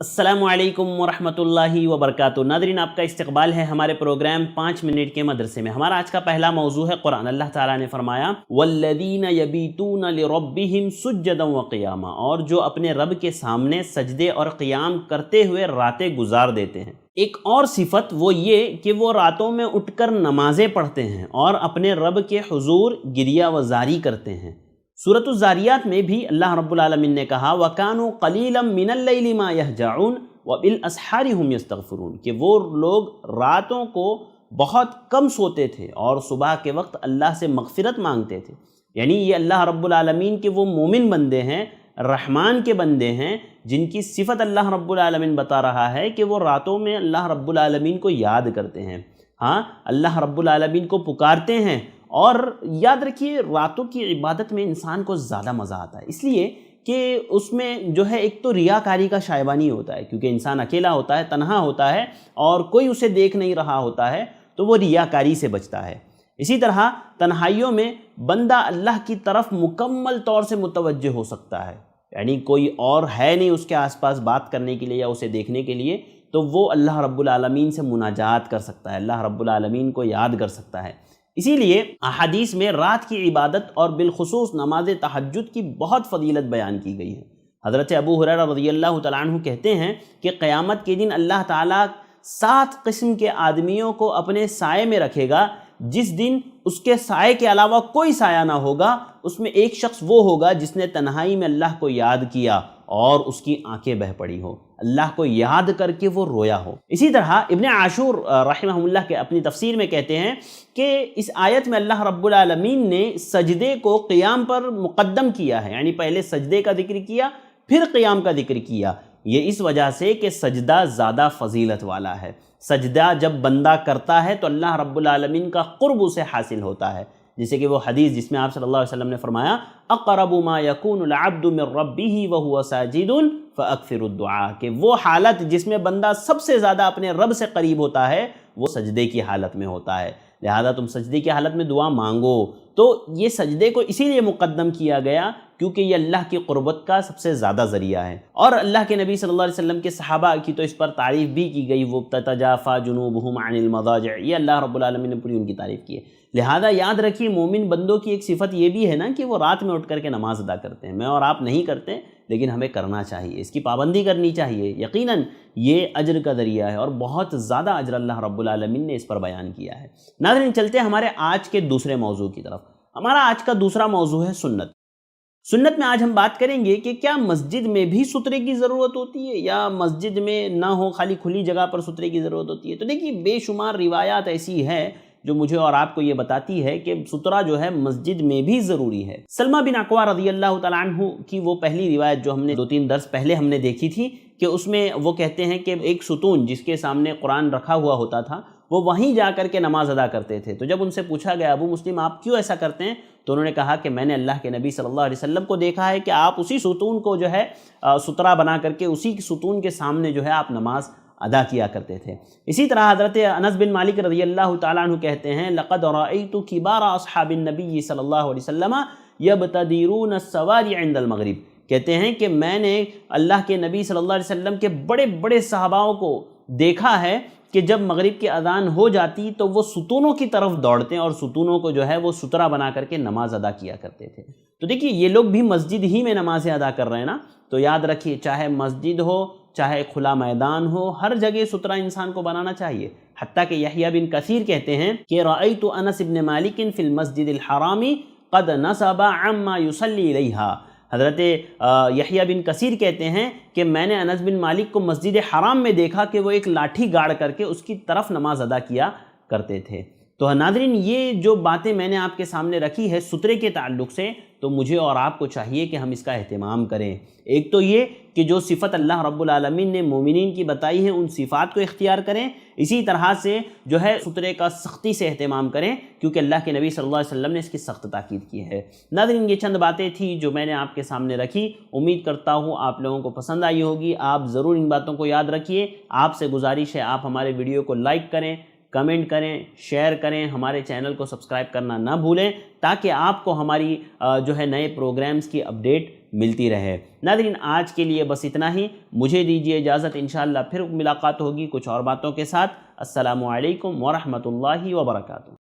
अस्सलामु अलैकुम वरहमतुल्लाहि वबरकातुहू। नादरीन, आपका इस्तकबाल है हमारे प्रोग्राम 5 मिनट के मदरसे में। हमारा आज का पहला मौजू है कुरान। अल्लाह ताला ने फरमाया वल्लज़ीना यबीतूना लिरब्बिहिम सुज्जदन व क़ियामा, और जो अपने रब के सामने सजदे और क़ियाम करते हुए रातें गुजार देते हैं। एक और सिफत वो ये कि वो रातों में उठकर नमाज़ें पढ़ते हैं और अपने रब के हुजूर गिरिया वज़ारी करते हैं। सूरतुज़ ज़ारियात में भी अल्लाह रब्बुल आलमीन ने कहा वकानु क़लीलन मिनल लैलि मा यहजऊन व बिल अस्हारी हुम यस्तग़फिरून, कि वो लोग रातों को बहुत कम सोते थे और सुबह के वक्त अल्लाह से मग़फ़िरत मांगते थे। यानी ये अल्लाह रब्बुल आलमीन के वो मोमिन बंदे हैं, रहमान के बंदे हैं, जिनकी सिफ़त अल्लाह रब्बुल आलमीन बता रहा है कि वो रातों में अल्लाह रब्बुल आलमीन को याद करते हैं। हाँ, अल्लाह रब्बुल आलमीन को पुकारते हैं। और याद रखिए, रातों की इबादत में इंसान को ज़्यादा मज़ा आता है, इसलिए कि उसमें जो है एक तो रियाकारी का शायबा नहीं होता है, क्योंकि इंसान अकेला होता है, तन्हा होता है और कोई उसे देख नहीं रहा होता है, तो वो रियाकारी से बचता है। इसी तरह तन्हाइयों में बंदा अल्लाह की तरफ मुकम्मल तौर से मुतवज्जे हो सकता है, यानी कोई और है नहीं उसके आसपास बात करने के लिए या उसे देखने के लिए, तो वो अल्लाह रब्बुल आलमीन से मुनाजात कर सकता है, अल्लाह रब्बुल आलमीन को याद कर सकता है। इसीलिए अहादीस में रात की इबादत और बिलखुसूस नमाज तहज्जुद की बहुत फजीलत बयान की गई है। हज़रत अबू हुरैरा रज़ियल्लाहु तआला अन्हु कहते हैं कि क़यामत के दिन अल्लाह ताला 7 किस्म के आदमियों को अपने साए में रखेगा। जिस दिन उसके साए के अलावा कोई साया ना होगा, उसमें एक शख्स वो होगा जिसने तन्हाई में अल्लाह को याद किया और उसकी आंखें बह पड़ी हो, अल्लाह को याद करके वो रोया हो। इसी तरह इब्न आशूर रहमहुल्लाह के अपनी तफसीर में कहते हैं कि इस आयत में अल्लाह रब्बुल आलमीन ने सजदे को क़ियाम पर मुक़द्दम किया है, यानी पहले सजदे का जिक्र किया फिर क़ियाम का जिक्र किया। ये इस वजह से कि सजदा ज़्यादा फजीलत वाला है। सजदा जब बंदा करता है तो अल्लाह रब्बुल आलमीन का क़ुर्ब उसे हासिल होता है, जैसे कि वो हदीस जिसमें आप सल्लल्लाहु अलैहि वसल्लम ने फरमाया अक़रबु मा यकूनुल अब्दु मिन रब्बिही व हुवा साजिदुन फ़अक्सिरुद दुआ, कि वो हालत जिसमें बंदा सबसे ज़्यादा अपने रब से करीब होता है वो सजदे की हालत में होता है। लिहाजा तुम सजदे की हालत में दुआ मांगो। तो ये सजदे को इसीलिए मुक़द्दम किया गया क्योंकि ये अल्लाह की क़ुर्बत का सबसे ज़्यादा ज़रिया है। और अल्लाह के नबी सल्लल्लाहु अलैहि वसल्लम के सहाबा की तो इस पर तारीफ़ भी की गई, वो ततजाफ़ा जुनूबुहुम अनिल मज़ाजिअ, ये अल्लाह रब्बुल आलमीन ने पूरी उनकी तारीफ़ की है। लिहाजा याद रखिए, मोमिन बंदों की एक सिफ़त ये भी है ना कि वो रात में उठ करके नमाज़ अदा करते हैं। मैं और आप नहीं करते, लेकिन हमें करना चाहिए, इसकी पाबंदी करनी चाहिए। यकीनन ये अज्र का ज़रिया है और बहुत ज़्यादा अज्र अल्लाह रब्बुल आलमीन ने इस पर बयान किया है। नाज़रीन, चलते हैं हमारे आज के दूसरे मौजू की तरफ। हमारा आज का दूसरा मौजू है सुन्नत। सुन्नत में आज हम बात करेंगे कि क्या मस्जिद में भी सुतरे की ज़रूरत होती है या मस्जिद में ना हो, खाली खुली जगह पर सुतरे की ज़रूरत होती है। तो देखिए, बेशुमार रिवायात ऐसी है जो मुझे और आपको ये बताती है कि सुतरा जो है मस्जिद में भी ज़रूरी है। सलमा बिन अकवा रज़ियल्लाहु तआला अन्हु की वो पहली रिवायत जो हमने 2-3 दर्स पहले हमने देखी थी कि उसमें वो कहते हैं कि एक सुतून जिसके सामने कुरान रखा हुआ होता था, वो वहीं जा कर के नमाज अदा करते थे। तो जब उनसे पूछा गया, अबू मुस्लिम आप क्यों ऐसा करते हैं, तो उन्होंने कहा कि मैंने अल्लाह के नबी सल्लल्लाहु अलैहि वसल्लम को देखा है कि आप उसी सुतून को जो है सुतरा बना करके उसी सुतून के सामने जो है आप नमाज अदा किया करते थे। इसी तरह हज़रत अनस बिन मालिक रज़ियल्लाहु तआला अन्हु कहते हैं लक़द रअयतु किबार अस्हाबिन नबी सल्लल्लाहु अलैहि वसल्लम यबतदीरून अस्सवारी इंदल मग़रिब, कहते हैं कि मैंने अल्लाह के नबी सल्लल्लाहु अलैहि वसल्लम के बड़े बड़े सहाबाओं को देखा है कि जब मगरिब की अज़ान हो जाती तो वो सुतूनों की तरफ दौड़ते हैं और सुतूनों को जो है वो सुतरा बना करके नमाज अदा किया करते थे। तो देखिए, ये लोग भी मस्जिद ही में नमाज़ें अदा कर रहे हैं ना, तो याद रखिए, चाहे मस्जिद हो चाहे खुला मैदान हो, हर जगह सुतरा इंसान को बनाना चाहिए। हत्ता कि यहया बिन कसीर कहते हैं कि रअयतु अनस इब्न मालिक फिल मस्जिदिल हरामी क़द नसबा अम्मा युसल्ली इलैहा। हज़रत यहया बिन कसीर कहते हैं कि मैंने अनस बिन मालिक को मस्जिद हराम में देखा कि वो एक लाठी गाड़ करके उसकी तरफ नमाज अदा किया करते थे। तो नाज़रीन, ये जो बातें मैंने आपके सामने रखी है सुतरे के ताल्लुक़ से, तो मुझे और आपको चाहिए कि हम इसका एहतमाम करें। एक तो ये कि जो सिफ़त अल्लाह रब्बुल आलमीन ने मोमिनीन की बताई है उन सिफ़ात को इख्तियार करें। इसी तरह से जो है सुतरे का सख्ती से एहतमाम करें, क्योंकि अल्लाह के नबी सल्लल्लाहु अलैहि वसल्लम ने इसकी सख्त ताकीद की है। नाज़रीन, ये चंद बातें थी जो मैंने आपके सामने रखी। उम्मीद करता हूँ आप लोगों को पसंद आई होगी। आप ज़रूर इन बातों को याद रखिए। आपसे गुजारिश है आप हमारे वीडियो को लाइक करें, کمنٹ کریں، شیئر کریں، ہمارے چینل کو سبسکرائب کرنا نہ بھولیں تاکہ آپ کو ہماری جو ہے نئے پروگرامز کی اپڈیٹ ملتی رہے۔ ناظرین آج کے لیے بس اتنا ہی، مجھے دیجیے اجازت، انشاءاللہ پھر ملاقات ہوگی کچھ اور باتوں کے ساتھ۔ السلام علیکم ورحمۃ اللہ وبرکاتہ۔